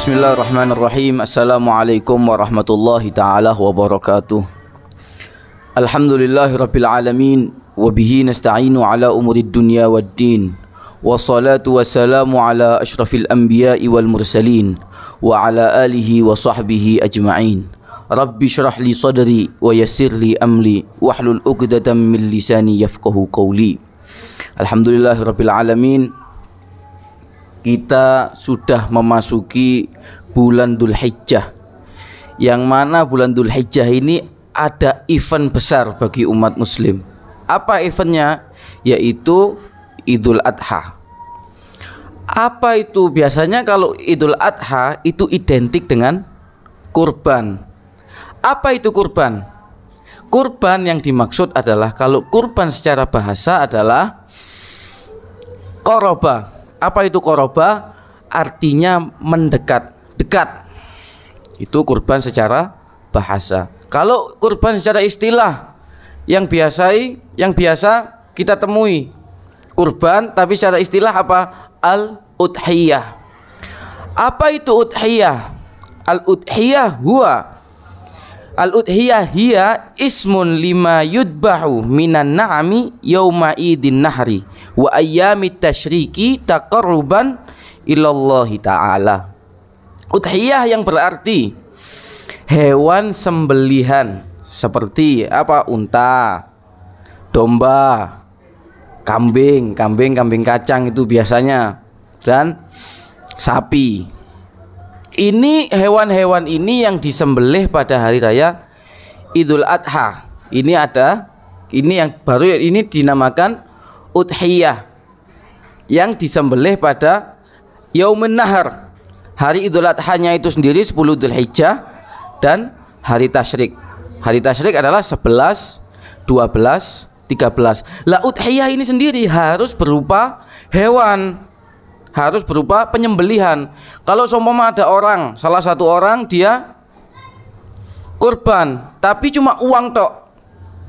Bismillahirrahmanirrahim. Assalamualaikum warahmatullahi ta'ala wabarakatuh. Alhamdulillahirabbil alamin wa bihi nasta'inu ala umurid dunya waddin. Wassalatu wassalamu ala asyrafil anbiya'i wal mursalin wa ala alihi wa sahbihi ajma'in. Rabbi syrah li sadri wa yassir li amri wahlul 'uqdatam min lisani yafqahu qawli. Alhamdulillahirabbil alamin. Kita sudah memasuki bulan Dzulhijjah, yang mana bulan Dzulhijjah ini ada event besar bagi umat muslim. Apa eventnya? Yaitu Idul Adha. Apa itu? Biasanya kalau Idul Adha itu identik dengan kurban. Apa itu kurban? Kurban yang dimaksud adalah, kalau kurban secara bahasa adalah qoroba. Apa itu qoroba? Artinya mendekat, dekat. Itu kurban secara bahasa. Kalau kurban secara istilah yang biasa kita temui kurban, tapi secara istilah apa? Al-udhiyah. Apa itu udhiyah? Al-udhiyah huwa Al-udhiyah hiya ismun lima yudbahu minan na'ami yauma idin nahri wa ayyamit tasyriki taqarruban ilallahi ta'ala. Udhiyah yang berarti hewan sembelihan, seperti apa? Unta, domba, kambing kacang itu biasanya, dan sapi. Ini hewan-hewan ini yang disembelih pada hari raya Idul Adha. Ini yang baru, ini dinamakan udhiyah, yang disembelih pada Yaumun Nahar. Hari Idul Adha-nya itu sendiri 10 Dzulhijjah, dan hari tasyrik. Hari tasyrik adalah 11, 12, 13. Lah udhiyah ini sendiri harus berupa hewan, harus berupa penyembelihan. Kalau seumpama ada orang, salah satu orang dia kurban tapi cuma uang tok.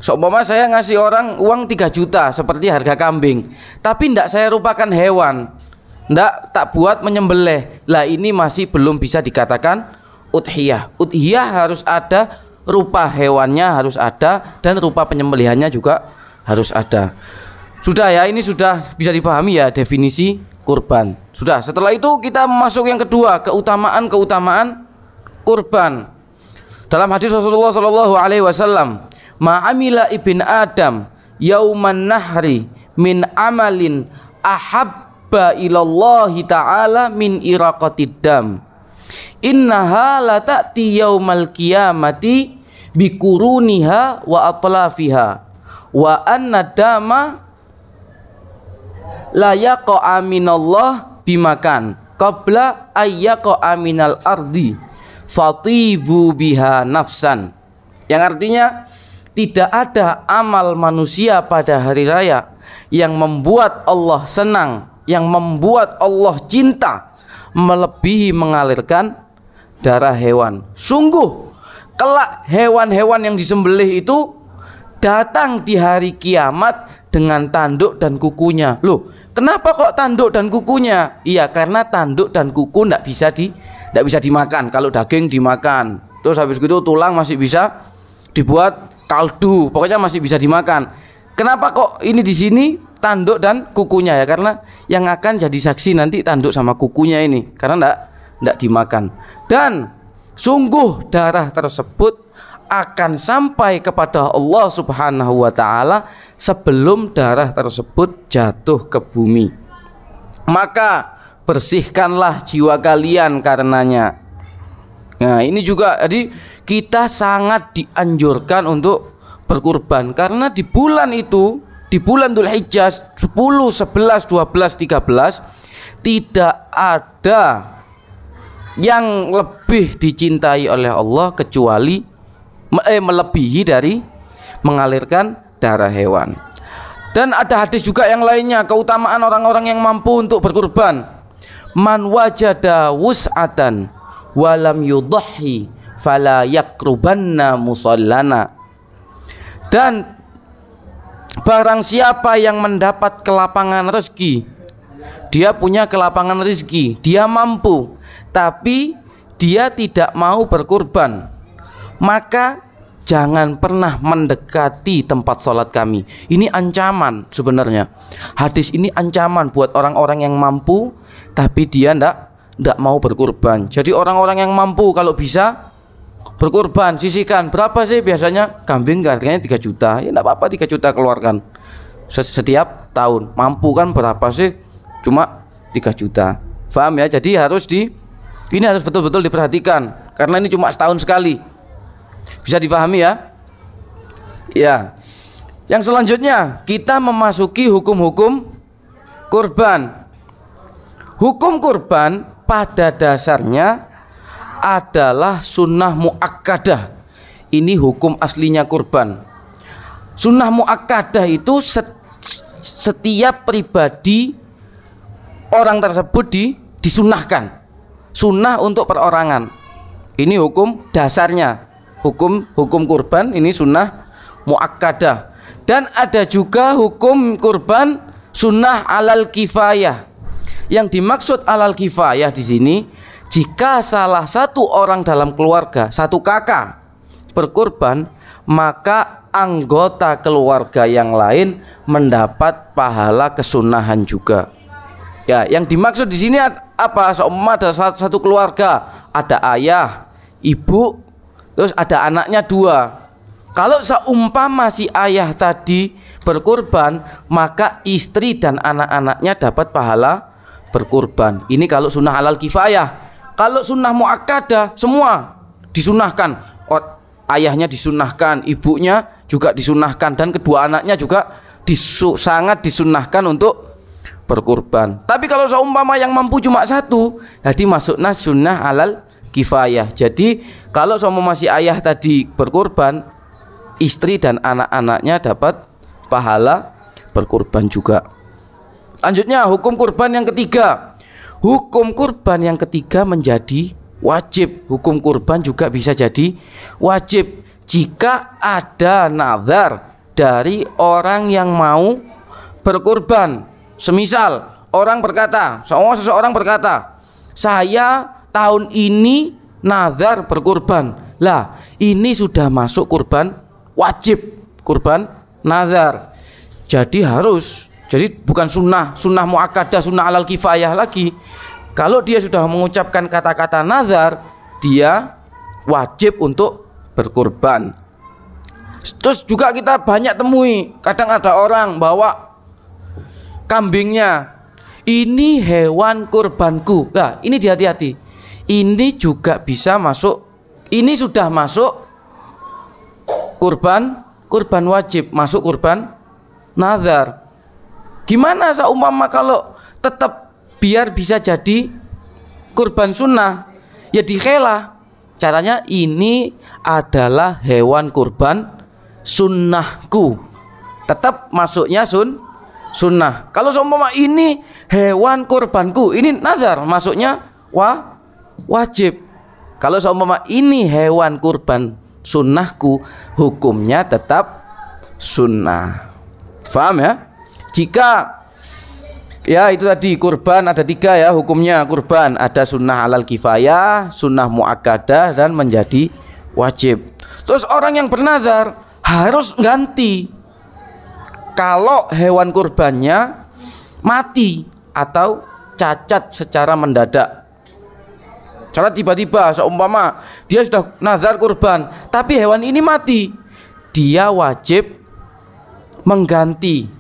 Seumpama saya ngasih orang uang 3 juta seperti harga kambing, tapi tidak saya rupakan hewan, tak buat menyembelih. Lah ini masih belum bisa dikatakan udhiyah. Udhiyah harus ada, rupa hewannya harus ada, dan rupa penyembelihannya juga harus ada. Sudah ya, ini sudah bisa dipahami ya definisi kurban. Sudah. Setelah itu kita masuk yang kedua, keutamaan kurban. Dalam hadis Rasulullah sallallahu alaihi wasallam, ma'amila ibn Adam yauman nahri min amalin ahabba ilallahi ta'ala min iraqatid dam. Innaha la ta'ti yaumal qiyamati bikuruniha wa atlafiha wa anna dama la yaqa aminallah bimakan qabla ayyaqa aminal ardi fatibu biha nafsan. Yang artinya, tidak ada amal manusia pada hari raya yang membuat Allah senang, yang membuat Allah cinta, melebihi mengalirkan darah hewan. Sungguh kelak hewan-hewan yang disembelih itu datang di hari kiamat dengan tanduk dan kukunya. Loh, kenapa kok tanduk dan kukunya? Iya, karena tanduk dan kuku tidak bisa dimakan. Kalau daging dimakan, terus habis itu tulang masih bisa dibuat kaldu, pokoknya masih bisa dimakan. Kenapa kok ini di sini tanduk dan kukunya? Ya karena yang akan jadi saksi nanti tanduk sama kukunya ini, karena tidak dimakan. Dan sungguh darah tersebut akan sampai kepada Allah Subhanahu wa ta'ala sebelum darah tersebut jatuh ke bumi. Maka bersihkanlah jiwa kalian karenanya. Nah, ini juga, jadi kita sangat dianjurkan untuk berkurban, karena di bulan itu, di bulan Dzulhijjah 10, 11, 12, 13 tidak ada yang lebih dicintai oleh Allah kecuali melebihi dari mengalirkan darah hewan. Dan ada hadis juga yang lainnya, keutamaan orang-orang yang mampu untuk berkurban. Man wajada wus'atan walam yudhi fala yakrubanna musallana. Dan barang siapa yang mendapat kelapangan rezeki, dia punya kelapangan rezeki, dia mampu, tapi dia tidak mau berkurban, maka jangan pernah mendekati tempat sholat kami. Ini ancaman sebenarnya. Hadis ini ancaman buat orang-orang yang mampu tapi dia ndak mau berkurban. Jadi orang-orang yang mampu kalau bisa berkurban, sisihkan. Berapa sih biasanya? Kambing harganya 3 juta. Ya enggak apa-apa, 3 juta keluarkan setiap tahun. Mampu kan berapa sih? Cuma 3 juta. Paham ya? Jadi ini harus betul-betul diperhatikan karena ini cuma setahun sekali. Bisa dipahami ya? Ya. Yang selanjutnya kita memasuki hukum-hukum kurban. Hukum kurban pada dasarnya adalah sunnah muakkadah. Ini hukum aslinya kurban. Sunnah muakkadah itu setiap pribadi orang tersebut disunahkan. Sunnah untuk perorangan. Ini hukum dasarnya. Hukum kurban ini sunnah muakkadah. Dan ada juga hukum kurban sunnah alal kifayah. Yang dimaksud alal kifayah di sini, jika salah satu orang dalam keluarga, satu kakak berkurban, maka anggota keluarga yang lain mendapat pahala kesunahan juga. Ya, yang dimaksud di sini apa? Seumpama ada satu keluarga, ada ayah, ibu, terus ada anaknya 2. Kalau seumpama si ayah tadi berkurban, maka istri dan anak-anaknya dapat pahala berkurban. Ini kalau sunnah alal kifayah. Kalau sunnah muakkadah semua disunahkan. Ayahnya disunahkan, ibunya juga disunahkan, dan kedua anaknya juga sangat disunahkan untuk berkurban. Tapi kalau seumpama yang mampu cuma 1, jadi masuknya sunnah alal kifayah. Jadi kalau seumpama si ayah tadi berkurban, istri dan anak-anaknya dapat pahala berkurban juga. Lanjutnya hukum kurban yang ketiga. Hukum kurban yang ketiga menjadi wajib. Hukum kurban juga bisa jadi wajib jika ada nazar dari orang yang mau berkurban. Semisal seseorang berkata, saya tahun ini nazar berkurban. Lah, ini sudah masuk kurban wajib, kurban nazar. Jadi bukan sunnah muakkadah, sunnah alal kifayah lagi. Kalau dia sudah mengucapkan kata-kata nazar, dia wajib untuk berkurban. Terus juga kita banyak temui, kadang ada orang bawa kambingnya, ini hewan kurbanku. Nah, ini hati-hati. Ini juga bisa masuk, ini sudah masuk kurban wajib, masuk kurban nazar. Gimana seumpama kalau tetap biar bisa jadi kurban sunnah, ya dikhelah. Caranya ini adalah hewan kurban sunnahku, tetap masuknya sunnah. Kalau seumpama ini hewan kurbanku, ini nazar, masuknya wajib. Kalau seumpama ini hewan kurban sunnahku, hukumnya tetap sunnah. Paham ya? Jika ya itu tadi kurban ada 3 ya hukumnya kurban, ada sunnah alal kifayah, sunnah muakkadah, dan menjadi wajib. Terus orang yang bernazar harus ganti kalau hewan kurbannya mati atau cacat secara mendadak. Cara tiba-tiba seumpama dia sudah nazar kurban tapi hewan ini mati, dia wajib mengganti.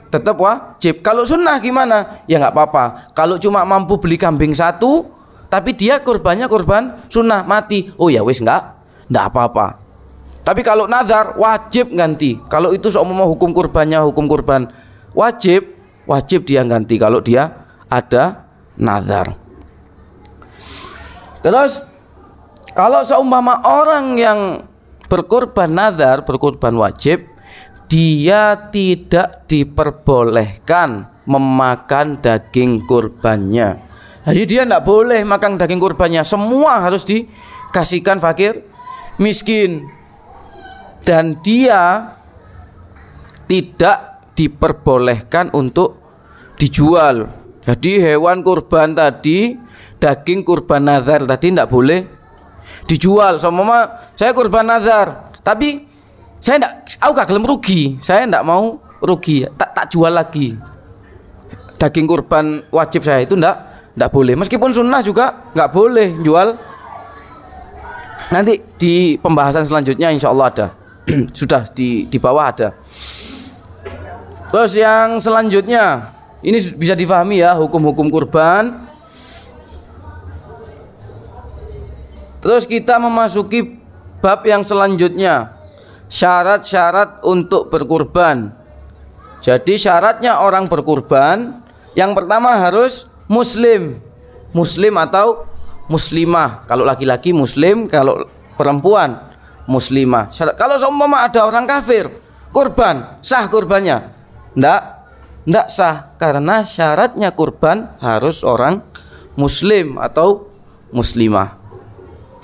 Tetap wajib. Kalau sunnah gimana? Ya nggak apa-apa. Kalau cuma mampu beli kambing 1 tapi dia kurbannya kurban sunnah, mati, oh ya wis nggak apa-apa. Tapi kalau nazar wajib ganti. Kalau itu seumpama hukum kurbannya hukum kurban wajib dia ganti kalau dia ada nazar. Terus kalau seumpama orang yang berkurban nazar, berkurban wajib, dia tidak diperbolehkan memakan daging kurbannya. Jadi dia tidak boleh makan daging kurbannya, semua harus dikasihkan fakir miskin. Dan dia tidak diperbolehkan untuk dijual. Jadi hewan kurban tadi, daging kurban nazar tadi tidak boleh dijual. Seumpama saya kurban nazar, tapi saya aku gak gelem rugi, saya tidak mau rugi, tak jual lagi. Daging kurban wajib saya itu tidak boleh. Meskipun sunnah juga nggak boleh jual. Nanti di pembahasan selanjutnya insya Allah ada. Sudah di bawah ada. Terus yang selanjutnya, ini bisa difahami ya hukum-hukum kurban. Terus kita memasuki bab yang selanjutnya, syarat-syarat untuk berkurban. Jadi syaratnya orang berkurban, yang pertama harus muslim atau muslimah. Kalau laki-laki muslim, kalau perempuan muslimah. Kalau seumpama ada orang kafir kurban, sah kurbannya? Ndak sah, karena syaratnya kurban harus orang muslim atau muslimah.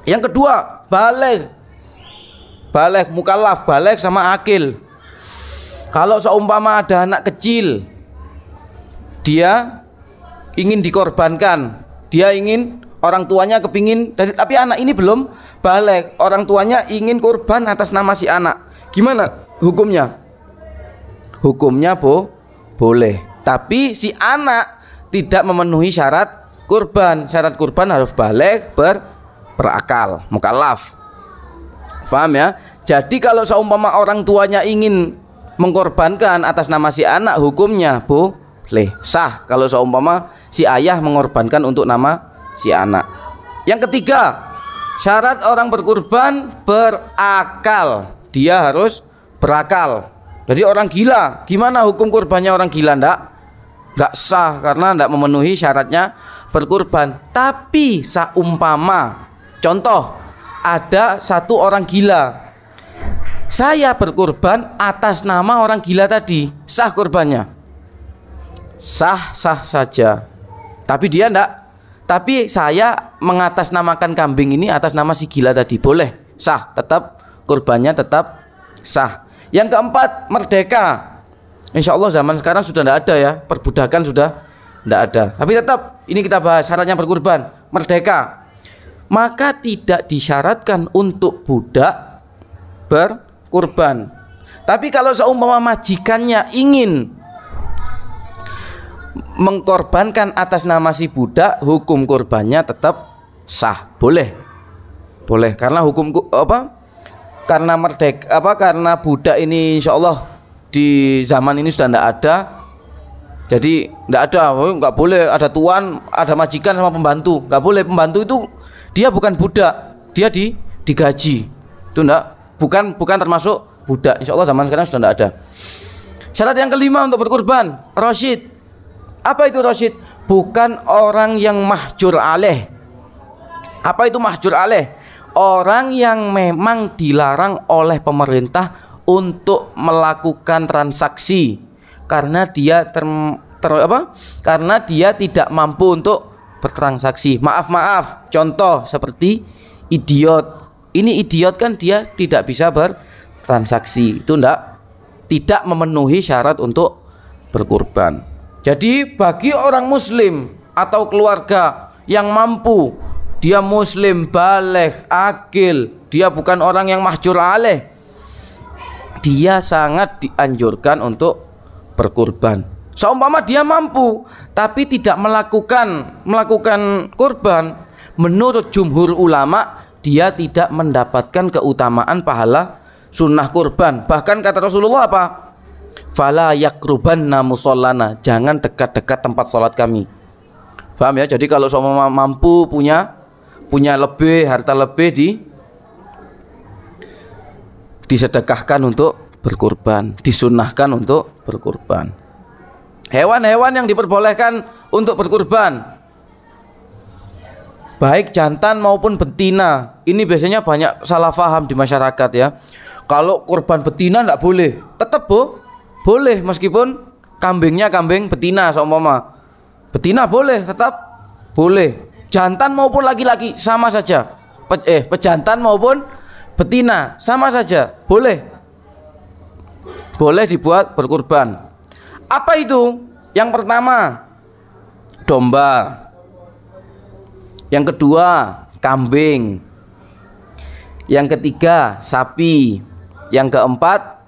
Yang kedua, baligh, mukallaf, baligh sama akil. Kalau seumpama ada anak kecil, dia ingin dikorbankan, dia ingin, orang tuanya kepingin, tapi anak ini belum baligh, orang tuanya ingin kurban atas nama si anak. Gimana hukumnya? Hukumnya boleh, tapi si anak tidak memenuhi syarat kurban. Syarat kurban harus baligh, berakal, mukallaf. Paham ya? Jadi kalau seumpama orang tuanya ingin mengkorbankan atas nama si anak, hukumnya boleh, sah kalau seumpama si ayah mengorbankan untuk nama si anak. Yang ketiga, syarat orang berkurban berakal. Dia harus berakal. Jadi orang gila, gimana hukum kurbannya orang gila? Nggak sah, karena nggak memenuhi syaratnya berkurban. Tapi seumpama, contoh, ada satu orang gila, saya berkurban atas nama orang gila tadi, sah kurbannya? Sah saja. Tapi dia enggak. Tapi saya mengatasnamakan kambing ini atas nama si gila tadi, boleh, sah, tetap kurbannya tetap sah. Yang keempat, merdeka. Insya Allah zaman sekarang sudah tidak ada ya, perbudakan sudah tidak ada. Tapi tetap ini kita bahas syaratnya berkurban, merdeka. Maka tidak disyaratkan untuk budak berkurban. Tapi kalau seumpama majikannya ingin mengkorbankan atas nama si budak, hukum kurbannya tetap sah, boleh, karena hukum karena merdeka karena budak ini insya Allah di zaman ini sudah tidak ada. Jadi tidak ada, nggak boleh ada tuan, ada majikan sama pembantu, nggak boleh. Pembantu itu dia bukan budak, dia digaji, itu bukan termasuk budak. Insya Allah zaman sekarang sudah tidak ada. Syarat yang kelima untuk berkurban, rasyid. Apa itu rasyid? Bukan orang yang mahjur alaih. Apa itu mahjur alaih? Orang yang memang dilarang oleh pemerintah untuk melakukan transaksi karena dia karena dia tidak mampu untuk bertransaksi. Maaf, contoh seperti idiot. Ini idiot kan dia tidak bisa bertransaksi. Itu tidak memenuhi syarat untuk berkurban. Jadi bagi orang muslim atau keluarga yang mampu, dia muslim, baligh, akil, dia bukan orang yang mahjur alaih, dia sangat dianjurkan untuk berkurban. Seumpama dia mampu tapi tidak melakukan kurban, menurut jumhur ulama dia tidak mendapatkan keutamaan pahala sunnah kurban. Bahkan kata Rasulullah apa? Fala yakrubanna musallana, jangan dekat-dekat tempat sholat kami. Paham ya? Jadi kalau seumpama mampu punya lebih, harta lebih, disedekahkan untuk berkurban, disunnahkan untuk berkurban. Hewan-hewan yang diperbolehkan untuk berkurban, baik jantan maupun betina. Ini biasanya banyak salah paham di masyarakat ya. Kalau kurban betina tidak boleh, tetap boleh meskipun kambingnya kambing betina, seumpama betina boleh, tetap boleh. Jantan maupun laki-laki sama saja. Pejantan maupun betina sama saja, boleh dibuat berkurban. Apa itu? Yang pertama, domba. Yang kedua, kambing. Yang ketiga, sapi. Yang keempat,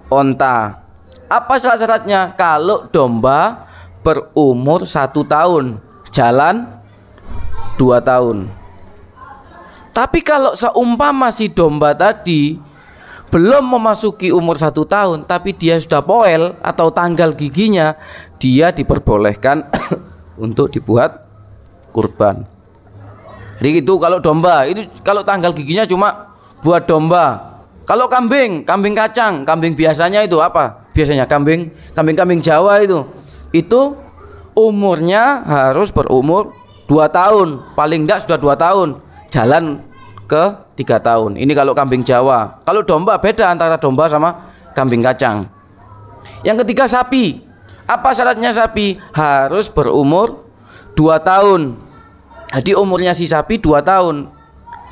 onta. Apa syarat-syaratnya? Kalau domba berumur 1 tahun, jalan 2 tahun. Tapi kalau seumpama si domba tadi belum memasuki umur 1 tahun, tapi dia sudah poel atau tanggal giginya, dia diperbolehkan untuk dibuat kurban. Jadi itu kalau domba, itu kalau tanggal giginya cuma buat domba. Kalau kambing, kambing kacang, kambing biasanya itu apa? Biasanya kambing Jawa itu umurnya harus berumur 2 tahun, paling enggak sudah 2 tahun, jalan ke 3 tahun. Ini kalau kambing Jawa. Kalau domba beda antara domba sama kambing kacang. Yang ketiga, sapi. Apa syaratnya sapi? Harus berumur 2 tahun. Jadi umurnya si sapi 2 tahun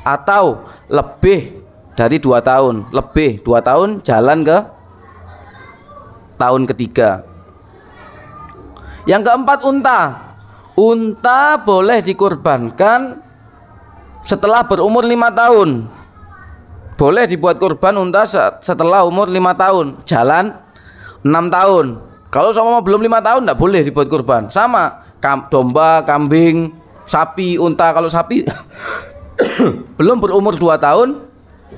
atau lebih dari 2 tahun. Lebih 2 tahun jalan ke tahun ketiga. Yang keempat, unta. Unta boleh dikurbankan setelah berumur 5 tahun. Boleh dibuat kurban unta setelah umur 5 tahun, jalan 6 tahun. Kalau sama belum 5 tahun tidak boleh dibuat kurban. Sama domba, kambing, sapi, unta. Kalau sapi belum berumur 2 tahun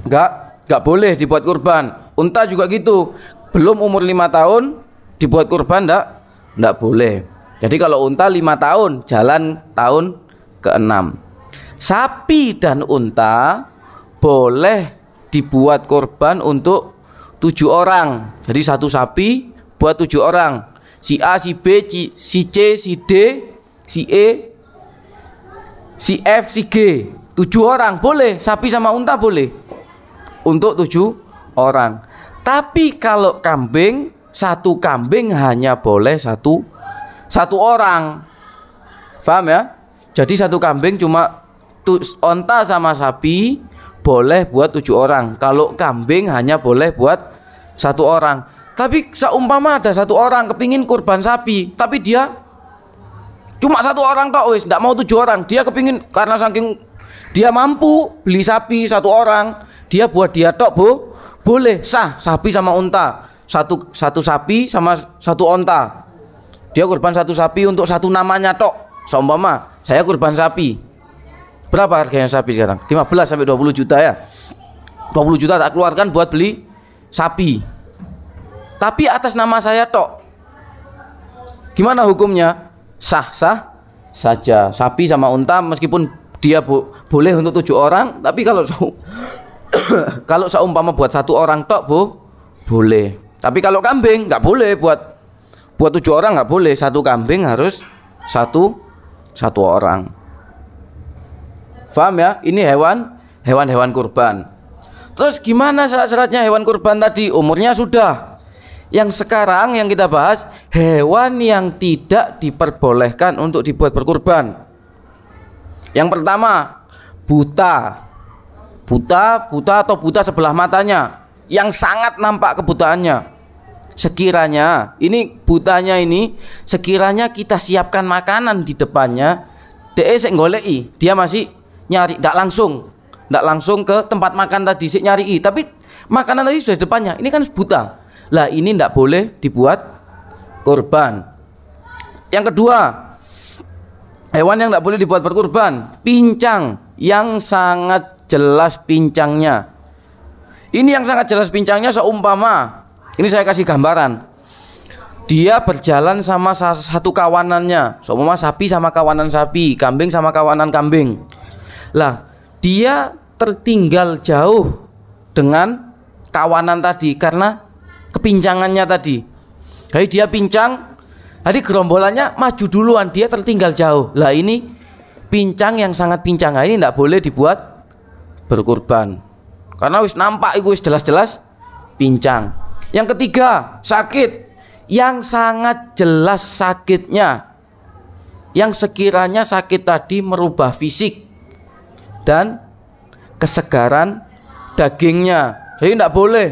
enggak boleh dibuat kurban. Unta juga gitu, belum umur 5 tahun dibuat kurban enggak boleh. Jadi kalau unta 5 tahun, jalan tahun ke-6. Sapi dan unta boleh dibuat kurban untuk 7 orang. Jadi satu sapi buat 7 orang. Si A, si B, si C, si D, si E, si F, si G. 7 orang boleh, sapi sama unta boleh untuk 7 orang. Tapi kalau kambing, satu kambing hanya boleh satu orang. Paham ya? Jadi satu kambing cuma onta sama sapi boleh buat 7 orang. Kalau kambing hanya boleh buat 1 orang. Tapi seumpama ada 1 orang kepingin kurban sapi, tapi dia cuma 1 orang tok wis, ndak mau 7 orang. Dia kepingin karena saking dia mampu beli sapi 1 orang, dia buat dia tok, boleh, sah. Sapi sama unta, satu sapi sama 1 onta. Dia kurban 1 sapi untuk 1 namanya tok. Seumpama saya kurban sapi. Berapa harganya sapi sekarang? 15 sampai 20 juta ya. 20 juta tak keluarkan buat beli sapi. Tapi atas nama saya tok. Gimana hukumnya? Sah-sah saja. Sapi sama unta meskipun dia boleh untuk 7 orang, tapi kalau kalau seumpama buat 1 orang tok boleh. Tapi kalau kambing nggak boleh buat 7 orang, nggak boleh. 1 kambing harus satu orang. Paham ya? Ini hewan kurban. Terus gimana syarat-syaratnya hewan kurban tadi? Umurnya sudah. Yang sekarang yang kita bahas, hewan yang tidak diperbolehkan untuk dibuat berkurban. Yang pertama, buta atau buta sebelah matanya, yang sangat nampak kebutaannya. Sekiranya ini butanya ini, sekiranya kita siapkan makanan di depannya, dia goleki, dia masih nyari, nggak langsung ke tempat makan tadi nyari, tapi makanan tadi sudah di depannya. Ini kan buta. Lah ini nggak boleh dibuat kurban. Yang kedua, hewan yang nggak boleh dibuat berkurban, pincang yang sangat jelas pincangnya. Ini yang sangat jelas pincangnya seumpama, ini saya kasih gambaran. Dia berjalan sama satu kawanannya, seumpama sapi sama kawanan sapi, kambing sama kawanan kambing. Lah, dia tertinggal jauh dengan kawanan tadi karena kepincangannya tadi. Jadi dia pincang, jadi gerombolannya maju duluan, dia tertinggal jauh. Lah ini pincang yang sangat pincang. Nah, ini tidak boleh dibuat berkurban karena wis nampak itu wis jelas-jelas pincang. Yang ketiga, sakit yang sangat jelas sakitnya, yang sekiranya sakit tadi merubah fisik dan kesegaran dagingnya. Jadi tidak boleh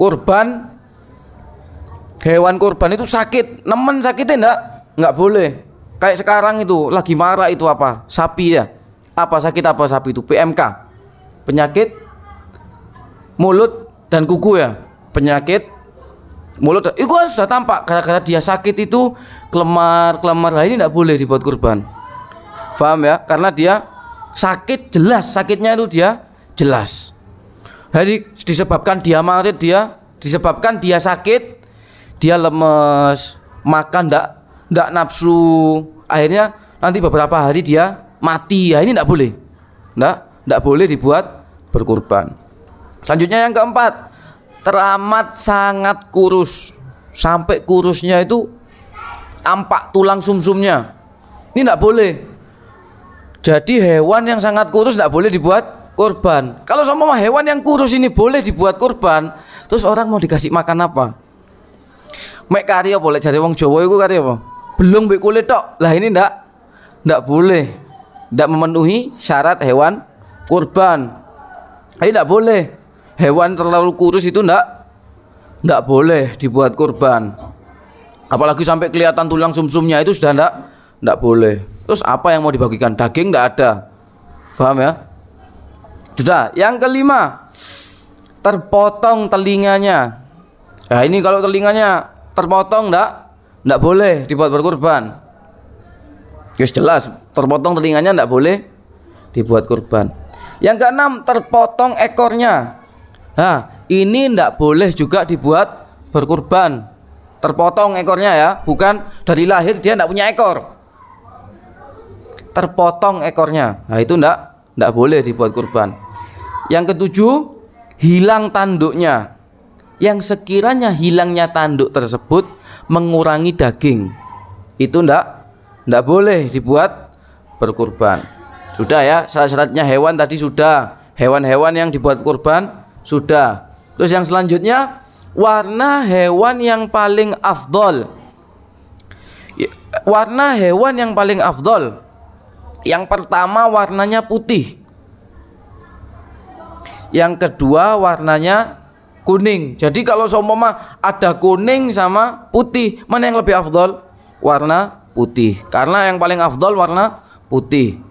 kurban, hewan kurban itu sakit, nemen sakitnya enggak boleh. Kayak sekarang itu lagi marah itu apa? Sapi ya. Apa sakit apa sapi itu? PMK. Penyakit mulut dan kuku ya. Penyakit mulut. Itu kan sudah tampak gara-gara dia sakit itu kelemar. Nah, ini tidak boleh dibuat kurban. Paham ya? Karena dia sakit jelas, sakitnya itu dia jelas. Jadi disebabkan dia marit, disebabkan dia sakit, dia lemes, makan ndak nafsu, akhirnya nanti beberapa hari dia mati. Ya ini tidak boleh, ndak boleh dibuat berkurban. Selanjutnya yang keempat, teramat sangat kurus, sampai kurusnya itu tampak tulang sumsumnya. Ini tidak boleh. Jadi hewan yang sangat kurus tidak boleh dibuat kurban. Kalau sama hewan yang kurus ini boleh dibuat kurban, terus orang mau dikasih makan apa? Mek kari apa boleh jadi wong Jawa itu kari apa? Belum mbek kulit tok. Lah ini ndak boleh. Ndak memenuhi syarat hewan kurban. Ini ndak boleh. Hewan terlalu kurus itu ndak boleh dibuat kurban. Apalagi sampai kelihatan tulang sumsumnya itu sudah ndak boleh. Terus apa yang mau dibagikan? Daging ndak ada. Paham ya? Sudah. Yang kelima, terpotong telinganya. Nah ini kalau telinganya terpotong ndak boleh dibuat berkurban. Yes, jelas terpotong telinganya ndak boleh dibuat kurban. Yang keenam, terpotong ekornya. Nah ini ndak boleh juga dibuat berkurban. Terpotong ekornya ya, bukan dari lahir dia ndak punya ekor. Terpotong ekornya. Nah itu ndak boleh dibuat kurban. Yang ketujuh, hilang tanduknya. Yang sekiranya hilangnya tanduk tersebut mengurangi daging, itu ndak boleh dibuat berkurban. Sudah ya, syarat-syaratnya hewan tadi sudah. Hewan-hewan yang dibuat kurban sudah. Terus yang selanjutnya, warna hewan yang paling afdol. Warna hewan yang paling afdol. Yang pertama warnanya putih. Yang kedua warnanya kuning. Jadi kalau seumpama ada kuning sama putih, mana yang lebih afdol? Warna putih. Karena yang paling afdol warna putih.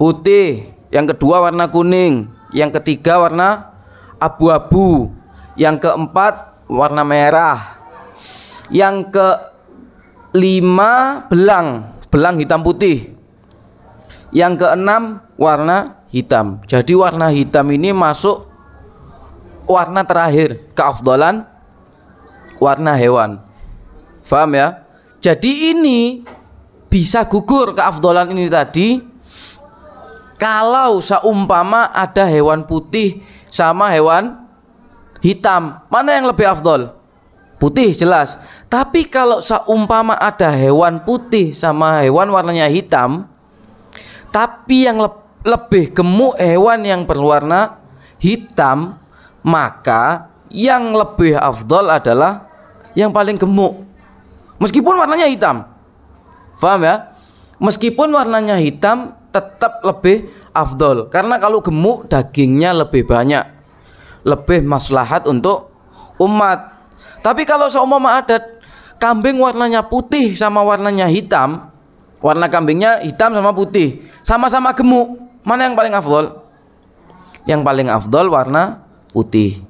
Putih. Yang kedua warna kuning. Yang ketiga warna abu-abu. Yang keempat warna merah. Yang kelima belang hitam putih. Yang keenam warna hitam. Jadi warna hitam ini masuk warna terakhir keafdolan warna hewan. Paham ya? Jadi ini bisa gugur keafdolan ini tadi kalau seumpama ada hewan putih sama hewan hitam. Mana yang lebih afdol? Putih jelas. Tapi kalau seumpama ada hewan putih sama hewan warnanya hitam, tapi yang lebih gemuk hewan yang berwarna hitam, maka yang lebih afdol adalah yang paling gemuk. Meskipun warnanya hitam. Paham ya? Meskipun warnanya hitam tetap lebih afdol. Karena kalau gemuk dagingnya lebih banyak. Lebih maslahat untuk umat. Tapi kalau seumpama ada kambing warnanya putih sama warnanya hitam, warna kambingnya hitam sama putih, sama-sama gemuk, mana yang paling afdol? Yang paling afdol warna putih.